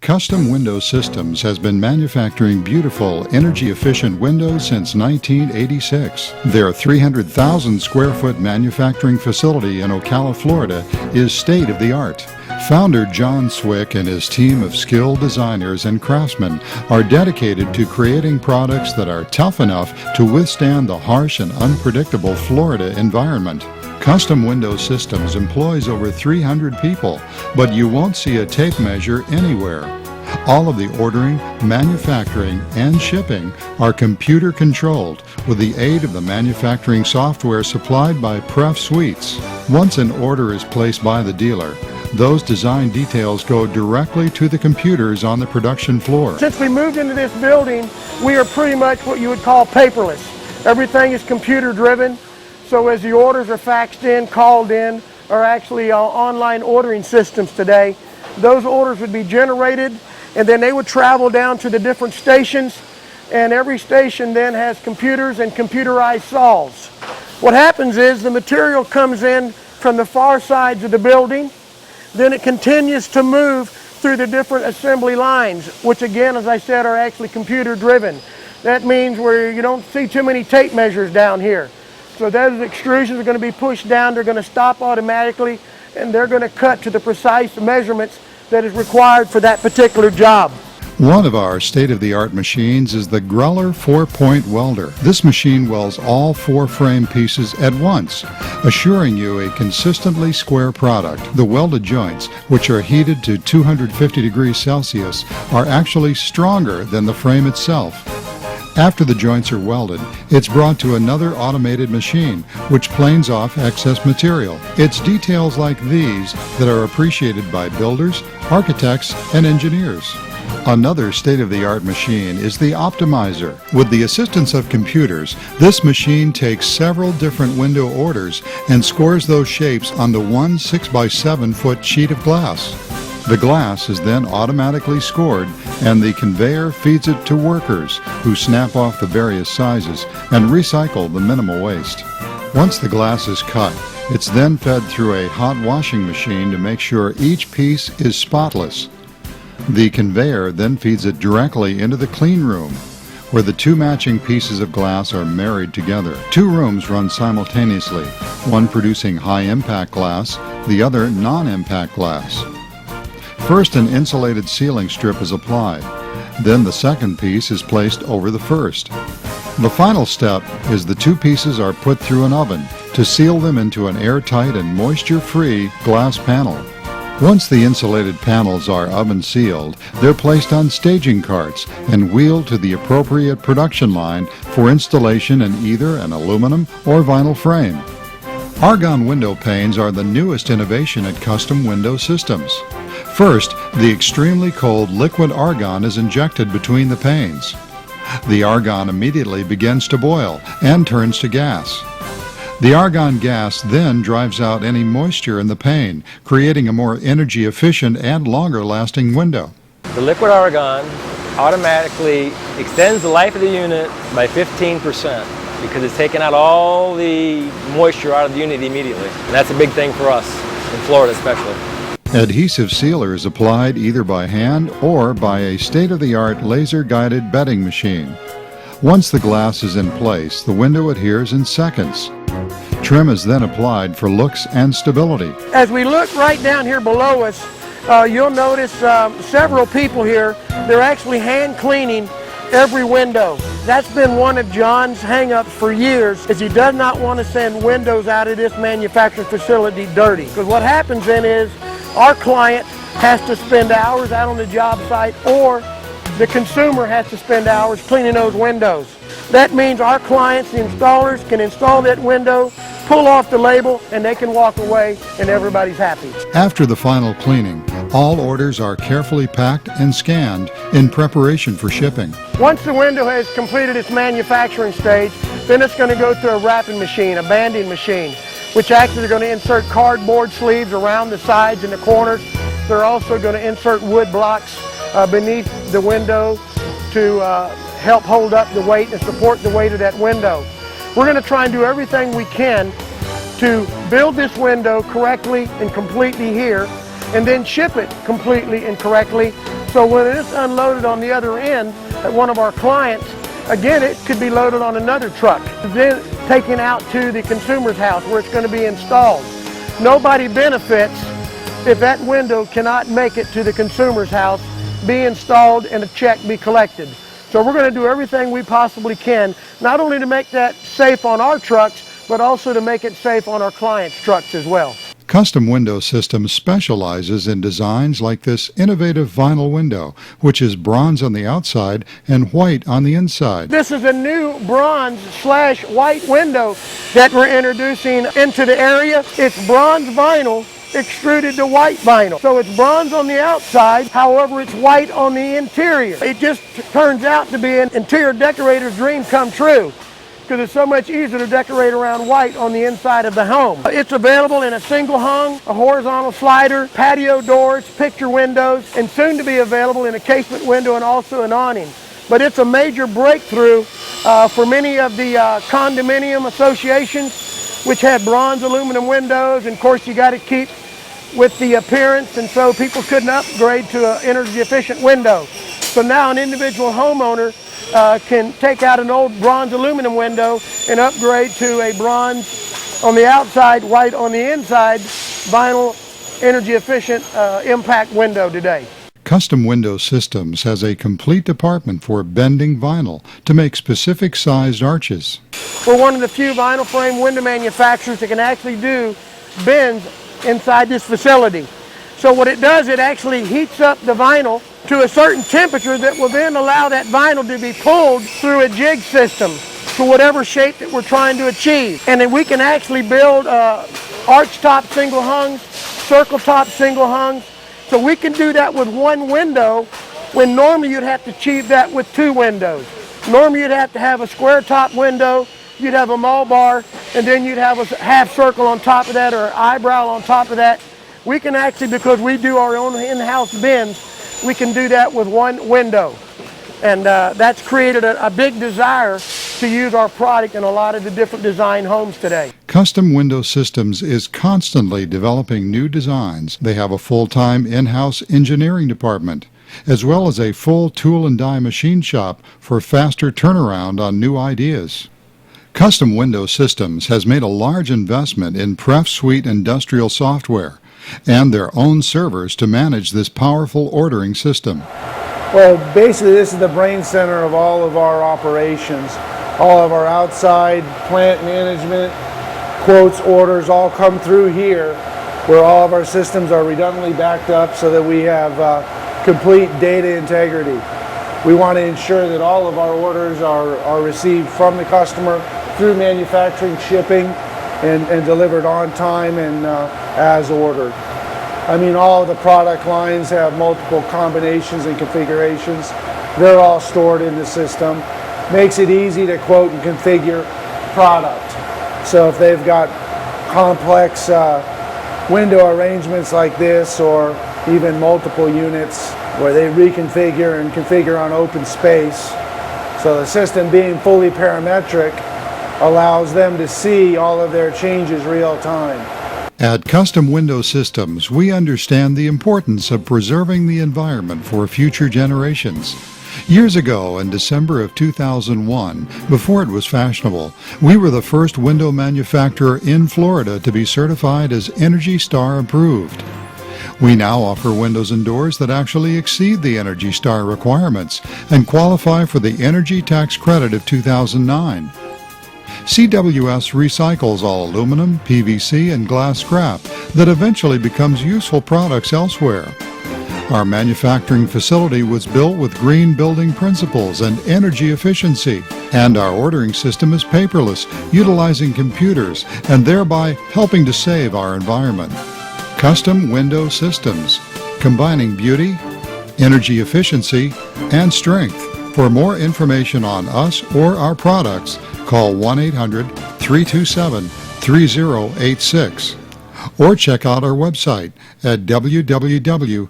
Custom Window Systems has been manufacturing beautiful, energy-efficient windows since 1986. Their 300,000 square foot manufacturing facility in Ocala, Florida is state-of-the-art. Founder John Swick and his team of skilled designers and craftsmen are dedicated to creating products that are tough enough to withstand the harsh and unpredictable Florida environment. Custom Window Systems employs over 300 people, but you won't see a tape measure anywhere. All of the ordering, manufacturing, and shipping are computer controlled with the aid of the manufacturing software supplied by Pref Suites. Once an order is placed by the dealer, those design details go directly to the computers on the production floor. Since we moved into this building, we are pretty much what you would call paperless. Everything is computer driven. So as the orders are faxed in, called in, or actually online ordering systems today, those orders would be generated and then they would travel down to the different stations, and every station then has computers and computerized saws. What happens is the material comes in from the far sides of the building, then it continues to move through the different assembly lines, which again, as I said, are actually computer driven. That means where you don't see too many tape measures down here. So those extrusions are going to be pushed down, they're going to stop automatically, and they're going to cut to the precise measurements that is required for that particular job. One of our state-of-the-art machines is the Greller 4-point welder. This machine welds all 4 frame pieces at once, assuring you a consistently square product. The welded joints, which are heated to 250 degrees Celsius, are actually stronger than the frame itself. After the joints are welded, it's brought to another automated machine, which planes off excess material. It's details like these that are appreciated by builders, architects, and engineers. Another state-of-the-art machine is the Optimizer. With the assistance of computers, this machine takes several different window orders and scores those shapes onto one 6x7 foot sheet of glass. The glass is then automatically scored, and the conveyor feeds it to workers who snap off the various sizes and recycle the minimal waste. Once the glass is cut, it's then fed through a hot washing machine to make sure each piece is spotless. The conveyor then feeds it directly into the clean room, where the 2 matching pieces of glass are married together. 2 rooms run simultaneously, one producing high-impact glass, the other non-impact glass. First, an insulated sealing strip is applied. Then the second piece is placed over the first. The final step is the 2 pieces are put through an oven to seal them into an airtight and moisture-free glass panel. Once the insulated panels are oven sealed, they're placed on staging carts and wheeled to the appropriate production line for installation in either an aluminum or vinyl frame. Argon window panes are the newest innovation at Custom Window Systems. First, the extremely cold liquid argon is injected between the panes. The argon immediately begins to boil and turns to gas. The argon gas then drives out any moisture in the pane, creating a more energy efficient and longer lasting window. The liquid argon automatically extends the life of the unit by 15% because it's taking out all the moisture out of the unit immediately. And that's a big thing for us, in Florida especially. Adhesive sealer is applied either by hand or by a state-of-the-art laser-guided bedding machine. Once the glass is in place, the window adheres in seconds. Trim is then applied for looks and stability. As we look right down here below us, you'll notice several people here. They're actually hand cleaning every window. That's been one of John's hang-ups for years, is he does not want to send windows out of this manufacturing facility dirty. Because what happens then is our client has to spend hours out on the job site, or the consumer has to spend hours cleaning those windows. That means our clients, the installers, can install that window, pull off the label, and they can walk away and everybody's happy. After the final cleaning, all orders are carefully packed and scanned in preparation for shipping. Once the window has completed its manufacturing stage, then it's going to go through a wrapping machine, a banding machine, which actually are going to insert cardboard sleeves around the sides and the corners. They're also going to insert wood blocks beneath the window to help hold up the weight and support the weight of that window. We're going to try and do everything we can to build this window correctly and completely here, and then ship it completely and correctly So when it's unloaded on the other end at one of our clients, again, it could be loaded on another truck, then taken out to the consumer's house where it's going to be installed. Nobody benefits if that window cannot make it to the consumer's house, be installed, and a check be collected. So we're going to do everything we possibly can, not only to make that safe on our trucks, but also to make it safe on our clients' trucks as well. Custom Window Systems specializes in designs like this innovative vinyl window, which is bronze on the outside and white on the inside. This is a new bronze/white window that we're introducing into the area. It's bronze vinyl extruded to white vinyl. So it's bronze on the outside, however it's white on the interior. It just turns out to be an interior decorator's dream come true, because it's so much easier to decorate around white on the inside of the home. It's available in a single hung, a horizontal slider, patio doors, picture windows, and soon to be available in a casement window and also an awning. But it's a major breakthrough for many of the condominium associations, which had bronze aluminum windows, and of course you got to keep with the appearance, and so people couldn't upgrade to an energy efficient window. So now an individual homeowner can take out an old bronze aluminum window and upgrade to a bronze on the outside, white on the inside, vinyl energy efficient impact window today. Custom Window Systems has a complete department for bending vinyl to make specific sized arches. We're one of the few vinyl frame window manufacturers that can actually do bends inside this facility. So what it does, it actually heats up the vinyl to a certain temperature that will then allow that vinyl to be pulled through a jig system to whatever shape that we're trying to achieve. And then we can actually build arch top single hungs, circle top single hungs. So we can do that with one window when normally you'd have to achieve that with two windows. Normally you'd have to have a square top window, you'd have a mall bar, and then you'd have a half circle on top of that or an eyebrow on top of that. We can actually, because we do our own in-house bends, we can do that with one window. And that's created a big desire to use our product in a lot of the different design homes today. Custom Window Systems is constantly developing new designs. They have a full-time in-house engineering department, as well as a full tool and die machine shop for faster turnaround on new ideas. Custom Window Systems has made a large investment in Pref Suite industrial software and their own servers to manage this powerful ordering system. Well, basically this is the brain center of all of our operations. All of our outside plant management, quotes, orders all come through here, where all of our systems are redundantly backed up so that we have complete data integrity. We want to ensure that all of our orders are received from the customer through manufacturing, shipping, and delivered on time and as ordered. I mean, all of the product lines have multiple combinations and configurations. They're all stored in the system. Makes it easy to quote and configure product. So if they've got complex window arrangements like this, or even multiple units where they reconfigure and configure on open space, so the system being fully parametric allows them to see all of their changes real time. At Custom Window Systems, we understand the importance of preserving the environment for future generations. Years ago, in December of 2001, before it was fashionable, we were the first window manufacturer in Florida to be certified as ENERGY STAR approved. We now offer windows and doors that actually exceed the ENERGY STAR requirements and qualify for the Energy Tax Credit of 2009. CWS recycles all aluminum, PVC, and glass scrap that eventually becomes useful products elsewhere. Our manufacturing facility was built with green building principles and energy efficiency, and our ordering system is paperless, utilizing computers and thereby helping to save our environment. Custom Window Systems, combining beauty, energy efficiency, and strength. For more information on us or our products, call 1-800-327-3086 or check out our website at www.cws.cc.